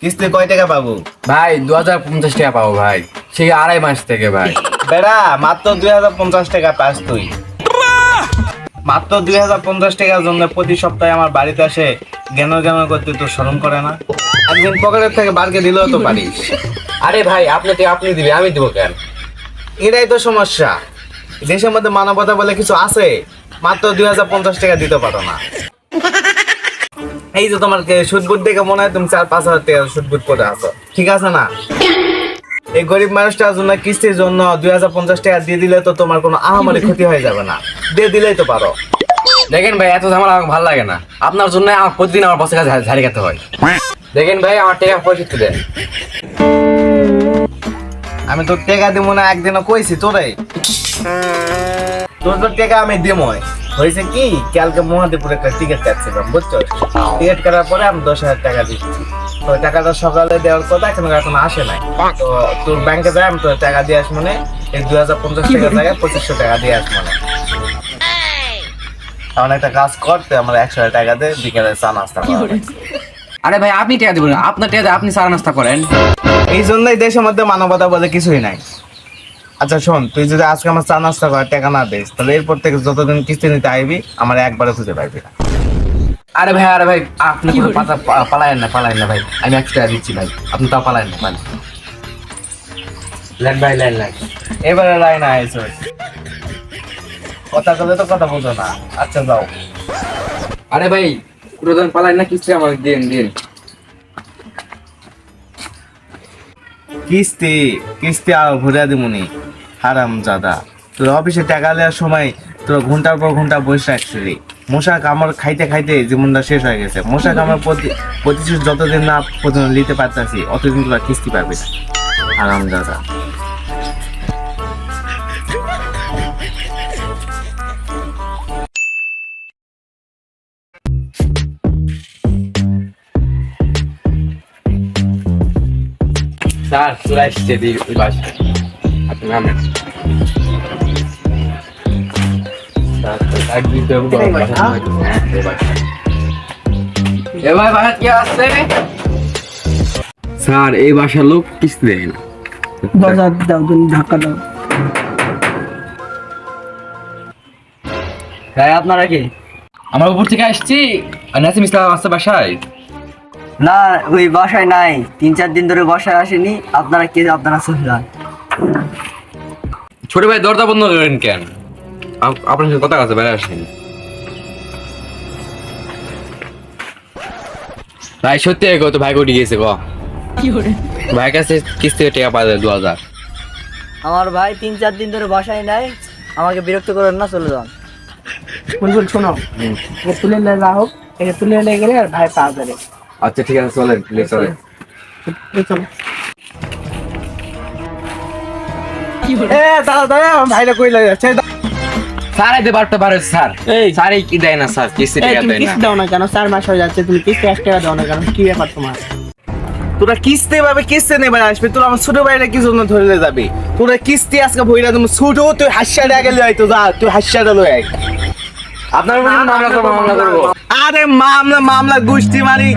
কিস্তি কয় টাকা পাবো? ভাই 2050 টাকা পাবো ভাই, সেই 2.5 মাস থেকে ভাই। বেড়া মাত্র 2050 টাকা পাস তুই? মাত্র 2050 টাকার জন্য প্রতি সপ্তাহে আমার বাড়িতে আসে জ্ঞান জ্ঞান করতে তোর শরম করে না? একদিন পকেটের থেকে বারকে দিলেও তো পারিস। আরে ভাই আপনি দিবে, আমি দিব কেন? এটাই তো সমস্যা, দেশের মধ্যে মানবতা বলে কিছু আছে, মাত্র 2050 টাকা দিতে পারো না। এই যে তোমার সুদবুদ দেখে মনে হয় তুমি 4-5 হাজার টাকা সুদবুদ করে আছো, ঠিক আছে না? এই গরিব মানুষটার জন্য কিস্তির জন্য 2050 টাকা দিয়ে দিলে তো তোমার কোনো আহামরি ক্ষতি হয়ে যাবে না, দিয়ে দিলেই তো পারো। দেখেন ভাই এত ঝামেলা আমাকে ভালো লাগে না, আপনার জন্য আমার প্রতিদিন আমার বসের কাছে ঝাড়ি খেতে হয়। দেখেন ভাই আমার টাকা পয়সা দেন। আমি তোর টাকা দিব না একদিনও কইছি তোরে? তোর তো টাকা আমি দিমই। হয়েছে কি, কালকে মহাদেবপুরে একটা টিকিট কাটছিলাম, বুঝছো? টিকিট কাটার পরে আমি 10,000 টাকা দিচ্ছি। তো টাকাটা সকালে দেওয়ার কথা এখন আসে নাই। তো তোর ব্যাংকে যাই, আমি তোর টাকা দিয়ে আস মানে এই 2050 টাকা জায়গায় 2500 টাকা দিয়ে আস মানে। আমার একটা কাজ করতে আমার 100 টাকা দে, বিকেলে চা নাস্তা খাওয়াবে। আরে ভাই আপনি টাকা দিবেন, আপনার টাকা দিয়ে আপনি সারা নাস্তা করেন। এই জন্যই দেশের মধ্যে মানবতা বলে কিছুই নাই। আচ্ছা শোন, তুই যদি আজকে আমার চা নাস্তা করার টাকা না দিস, তাহলে এরপর থেকে যতদিন কিস্তি নিতে আইবি আমার একবারে খুঁজে পাইবি না। আরে ভাই আপনি কোনো পালায়েন না ভাই, আমি 100 টাকা দিচ্ছি ভাই, আপনি তাও পালায়েন না ভাই। লেন। এবারে লাইন আইছো, কথা বলে তো কথা বলতো না। আচ্ছা যাও। আরে ভাই পুরো দিন পালায়েন না, কিস্তি আমাকে দিন। কিস্তি আর ঘুরে দিমুনি হারাম জাদা। তোর অফিসে টাকা দেওয়ার সময় তোর ঘন্টার পর ঘন্টা বসে রাখছিলি, মশা কামড় খাইতে খাইতে জীবনটা শেষ হয়ে গেছে। মশা কামড় প্রতিশোধ যতদিন না পর্যন্ত নিতে পারতাছি অতদিন তোরা কিস্তি পাবি না, হারাম জাদা। স্যার চলে আসছে ওই বাসায়, আপনি নামেন। স্যার এই বাসার লোক কিস্তি দেয় না। ধাক্কা দাও। হ্যাঁ আপনারা কি? আমরা উপর থেকে আসছি, আর নাসিম ইসলাম আসছে বাসায়। না ওই বাসায় নাই, 3-4 দিন ধরে বাসায় আসেনি। আপনারা চলে যান। ছোট ভাই দরজা বন্ধ করেন কেন? আপনার সাথে কথা আছে, বাইরে আসেন ভাই। সত্যি তো ভাই কোটি গেছে গো, ভাই কাছে কিস্তি টাকা পাওয়া যায় 2000। আমার ভাই 3-4 দিন ধরে বাসায় নাই, আমাকে বিরক্ত করেন না, চলে যান। বুলবুল শোনো, তুলে নিয়ে হোক, এটা তুলে নিয়ে গেলে আর ভাই পাওয়া যাবে। আচ্ছা ঠিক আছে চলেন, চলেন। দাদা ভাইরা কই লাগে যাচ্ছে। স্যার এতে বারটা বার হচ্ছে স্যার। স্যার এই কি দেয় না স্যার, কিস্তি টাকা দেয় না। দাও না কেন? 4 মাস হয়ে যাচ্ছে, তুমি কিস্তি 1 টাকা দাও না কেন? কি ব্যাপার তোমার? তোরা কিস্তি পাবে, কিস্তি নেবে আসবে। তোরা আমার ছোট ভাইরা কি জন্য ধরে যাবি? তোরা কিস্তি আজকে ভইরা তুমি ছোট, তুই হাসিয়াটা আগে লই তো, যা তুই হাসিয়াটা লই আই। আপনার মামলা করবো। আরে মামলা গোষ্ঠী মারি।